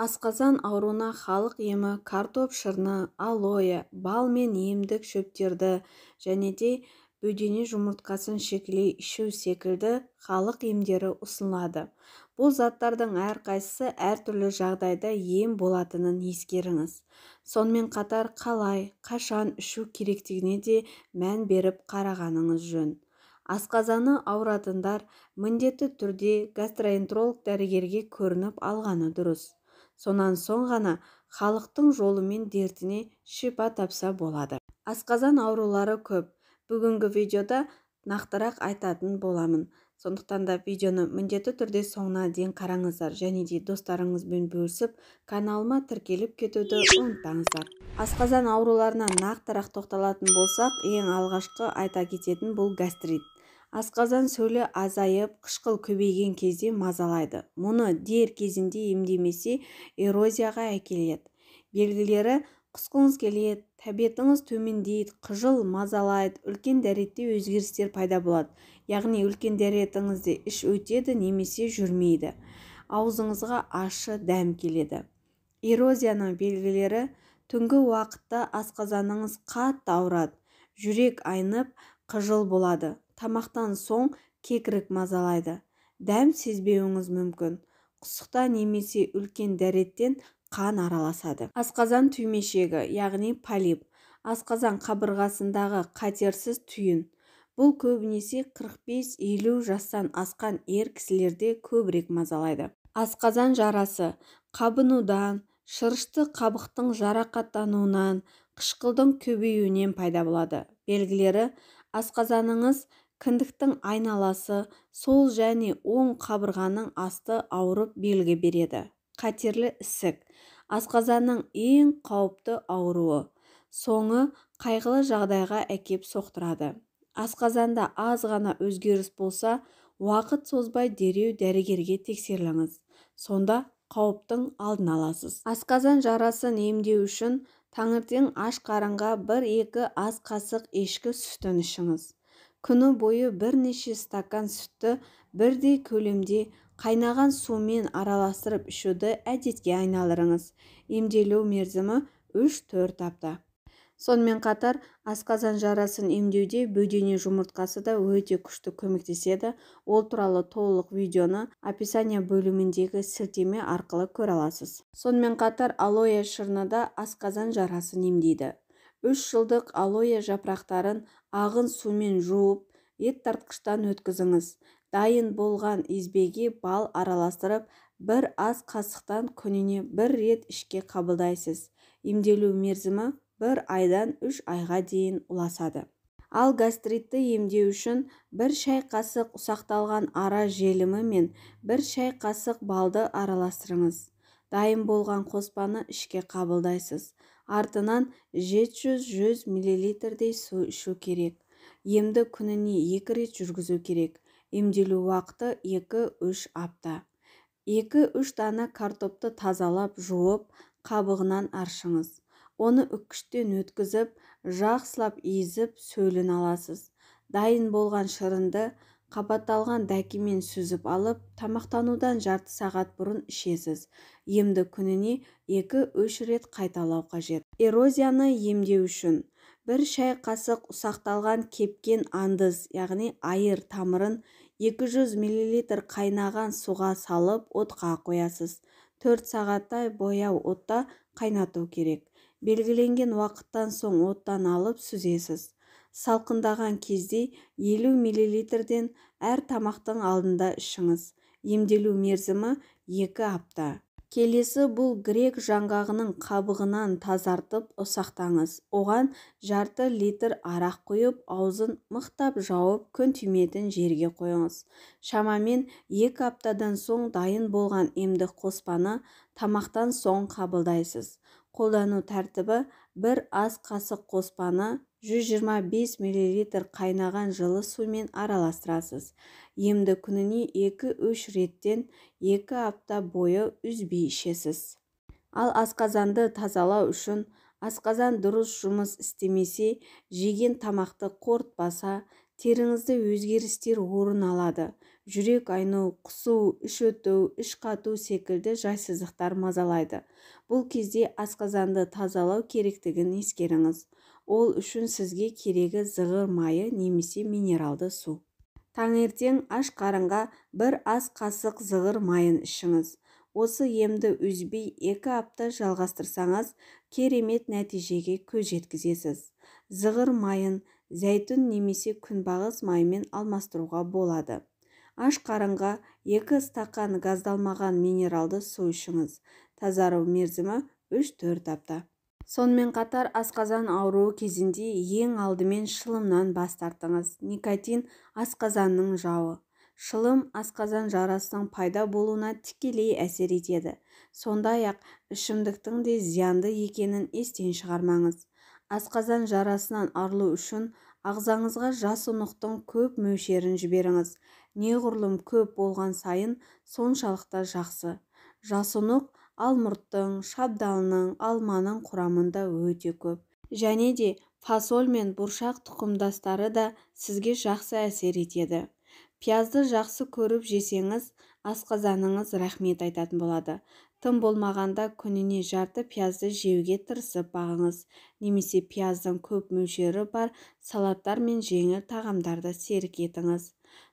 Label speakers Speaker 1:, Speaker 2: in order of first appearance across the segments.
Speaker 1: Асқазан ауруына халық емі картоп шырны, алоэ, бал мен емдік шөптерді және де бөдене жұмыртқасын шекелей ішу секілді халық емдері ұсынылады. Бұл заттардың әрқайсысы әртүрлі жағдайда ем болатынын ескеріңіз. Сонымен қатар қалай, қашан ішу керектігіне де мән беріп қарағаныңыз жөн. Асқазаны ауыратындар міндетті түрде гастроэнтеролог дәрігерге көрініп алғаны дұрыс. Сонан соң ғана халықтың жолымен дертіне шипа тапса болады. Асқазан аурулары көп. Бүгінгі видеода нақтырақ айтатын боламын. Сондықтан да видеоны міндетті түрде соңына дейін қараңыздар және де достарыңызбен бөлісіп, каналыма тіркеліп кетуді ұмытпаңыздар. Асқазан ауруларына нақтырақ тоқталатын болсақ, ең алғашқы айта кететін бұл гастрит. Асқазан сөлі азайып, қышқыл көбейген кезде мазалайды. Мұны дер кезінде емдемесе эрозияға әкеледі. Белгілері: құсқыңыз келеді, тәбетіңіз төмендейді, қыжыл, мазалайды, үлкен дәретте өзгерістер пайда болады. Яғни үлкен дәретіңізде іш өтеді немесе жүрмейді. Аузыңызға ащы дәм келеді. Эрозияның белгілері: түнгі уақытта асқазаныңыз қатты ауырады, жүрек айнып, қыжыл болады. Тамақтан соң кекірік мазалайды. Дәм сезбеуіңіз мүмкін. Құсықта немесе үлкен дәреттен қан араласады. Асқазан түймешегі, яғни полип. Асқазан қабырғасындағы қатерсіз түйін. Бұл көбінесе 45-50 жастан асқан ер кісілерде көбірек мазалайды. Асқазан жарасы қабынудан, шырышты қабықтың жарақаттануынан, қышқылдың көбеюінен пайда болады. Белгілері: асқазаныңыз, кіндіктің айналасы, сол және оң қабырғаның асты ауырып белгі береді. Қатерлі ісік. Асқазанның ең қауіпті ауруы. Соңы қайғылы жағдайға әкеп соқтырады. Асқазанда аз ғана өзгеріс болса, уақыт созбай дереу дәрігерге тексеріліңіз. Сонда қауіптің алдын аласыз. Асқазан жарасын емдеу үшін таңертең аш қарынға 1-2 ас қасық ешкі сүтін ішіңіз. Күні бойы бірнеше стакан сүтті бірдей көлемде қайнаған сумен араластырып ішуді әдетке айналдырыңыз. Емделу мерзімі 3-4 апта. Сонымен қатар, асқазан жарасын емдеуде бөдене жұмыртқасы да өте күшті көмектеседі. Ол туралы толық видеоны описание бөліміндегі сілтеме арқылы көре аласыз. Сонымен қатар, алоэ шырны да асқазан жарасын емдейді. 3 жылдық алоэ жапырақтарын ағын сумен жуып, ет тартқыштан өткізіңіз. Дайын болған езбеге бал араластырып, 1 ас қасықтан күніне 1 рет ішке қабылдайсыз. Емделу мерзімі 1 айдан 3 айға дейін ұласады. Ал гастритті емдеу үшін 1 шай қасық ұсақталған ара желімі мен 1 шай қасық балды араластырыңыз. Дайын болған қоспаны ішке қабылдайсыз. Артынан 700-100 мл су ішу керек. Емді күніне 2 рет жүргізу керек. Емделу уақыты 2-3 апта. 2-3 дана картопты тазалап, жуып, қабығынан аршыңыз. Оны үккіштен өткізіп, жақсылап езіп, сөлін аласыз. Дайын болған шырынды қабатталған дәкемен сүзіп алып, тамақтанудан жарты сағат бұрын ішесіз. Емді күніне 2-3 рет қайталау қажет. Эрозияны емдеу үшін 1 шай қасық ұсақталған кепкен андыз, яғни айыр тамырын 200 мл қайнаған суға салып, отқа қоясыз. 4 сағаттай бояу отта қайнату керек. Белгіленген уақыттан соң оттан алып сүзесіз. Салқындаған кезде 50 мл-ден әр тамақтың алдында ішіңіз. Емделу мерзімі 2 апта. Келесі бұл грек жаңғағының қабығынан тазартып ұсақтаңыз. Оған жарты литр арақ құйып, аузын мықтап жауып, күн тимейтін жерге қойыңыз. Шамамен 2 аптадан соң дайын болған емдік қоспаны тамақтан соң қабылдайсыз. Қолдану тәртібі: 1 ас қасық қоспаны 125 мл қайнаған жылы сумен араластырасыз. Емді күніне 2-3 реттен 2 апта бойы үзбей ішесіз. Ал асқазанды тазалау үшін асқазан дұрыс жұмыс істемесе, жеген тамақты қорытпаса, теріңізде өзгерістер орын алады. Жүрек айну, құсу, іш өту, іш қату секілді жайсыздықтар мазалайды. Бұл кезде асқазанды тазалау керектігін ескеріңіз. Ол үшін сізге керегі зығыр майы немесе минералды су. Таңертең аш қарынға бір ас қасық зығыр майын ішіңіз. Осы емді үзбей 2 апта жалғастырсаңыз, керемет нәтижеге көз жеткізесіз. Зығыр майын зәйтүн немесе күнбағыс майымен алмастыруға болады. Аш қарынға 2 стақан газдалмаған минералды су ішіңіз. Тазару мерзімі 3-4 апта. Сонымен қатар асқазан ауруы кезінде ең алдымен шылымнан бас тартыңыз. Никотин асқазанның жауы. Шылым асқазан жарасының пайда болуына тікелей әсер етеді. Сондай-ақ ішімдіктің де зиянды екенін естен шығармаңыз. Асқазан жарасынан арылу үшін ағзаңызға жасұнықтың көп мөлшерін жіберіңіз. Неғұрлым көп болған сайын соншалықты жақсы. Жасұнық алмұрттың, шабдалының, алманың құрамында өте көп. Және де фасоль мен бұршақ тұқымдастары да сізге жақсы әсер етеді. Пиязды жақсы көріп жесеңіз, асқазаныңыз рахмет айтатын болады. Тым болмағанда күніне жарты пиязды жеуге тырысып бағыңыз. Немесе пияздың көп мөлшері бар салаттар мен жеңіл тағамдарды серік етіңіз.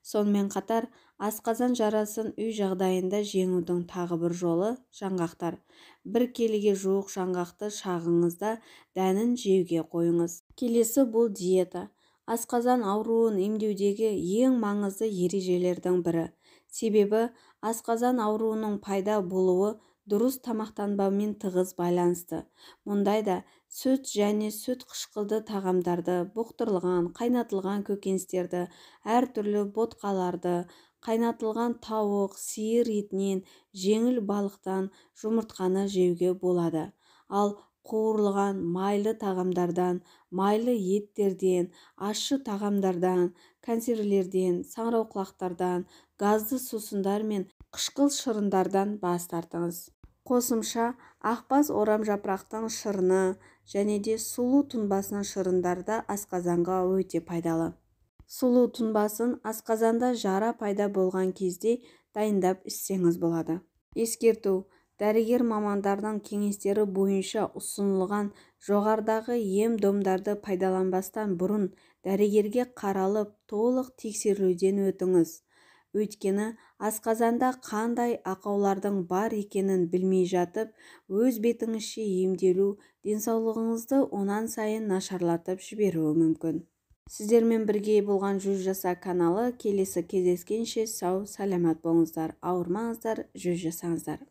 Speaker 1: Сонымен қатар, асқазан жарасын үй жағдайында жеңудің тағы бір жолы жаңғақтар. 1 келіге жуық жаңғақты шағыңызда дәнін жеуге қойыңыз. Келесі бұл диета. Асқазан ауруын емдеудегі ең маңызды ережелердің бірі. Себебі асқазан ауруының пайда болуы дұрыс тамақтанбаумен тығыз байланысты. Мұндайда сүт және сүт қышқылды тағамдарды, бұқтырылған, қайнатылған көкөністерді, әртүрлі ботқаларды, қайнатылған тауық, сиыр етінен, жеңіл балықтан, жұмыртқаны жеуге болады. Ал қуырылған майлы тағамдардан, майлы еттерден, ащы тағамдардан, консервілерден, саңырауқұлақтардан, газды сусындар мен қышқыл шырындардан бас тартыңыз. Қосымша, ақбас орамжапырақтың шырыны және де сұлу тұнбасының шырындары да асқазанға өте пайдалы. Сұлу тұнбасын асқазанда жара пайда болған кезде дайындап ішсеңіз болады. Ескерту: дәрігер мамандардың кеңестері бойынша ұсынылған жоғарыдағы ем-домдарды пайдаланбастан бұрын дәрігерге қаралып, толық тексерілуден өтіңіз. Өйткені асқазанда қандай ақаулардың бар екенін білмей жатып, өз бетіңізше емделу денсаулығыңызды онан сайын нашарлатып жіберуі мүмкін. Сіздермен бірге болған жүз жаса каналы. Келесі кездескенше сау, саламат болыңыздар, ауырмаңыздар, жүз жасаңыздар.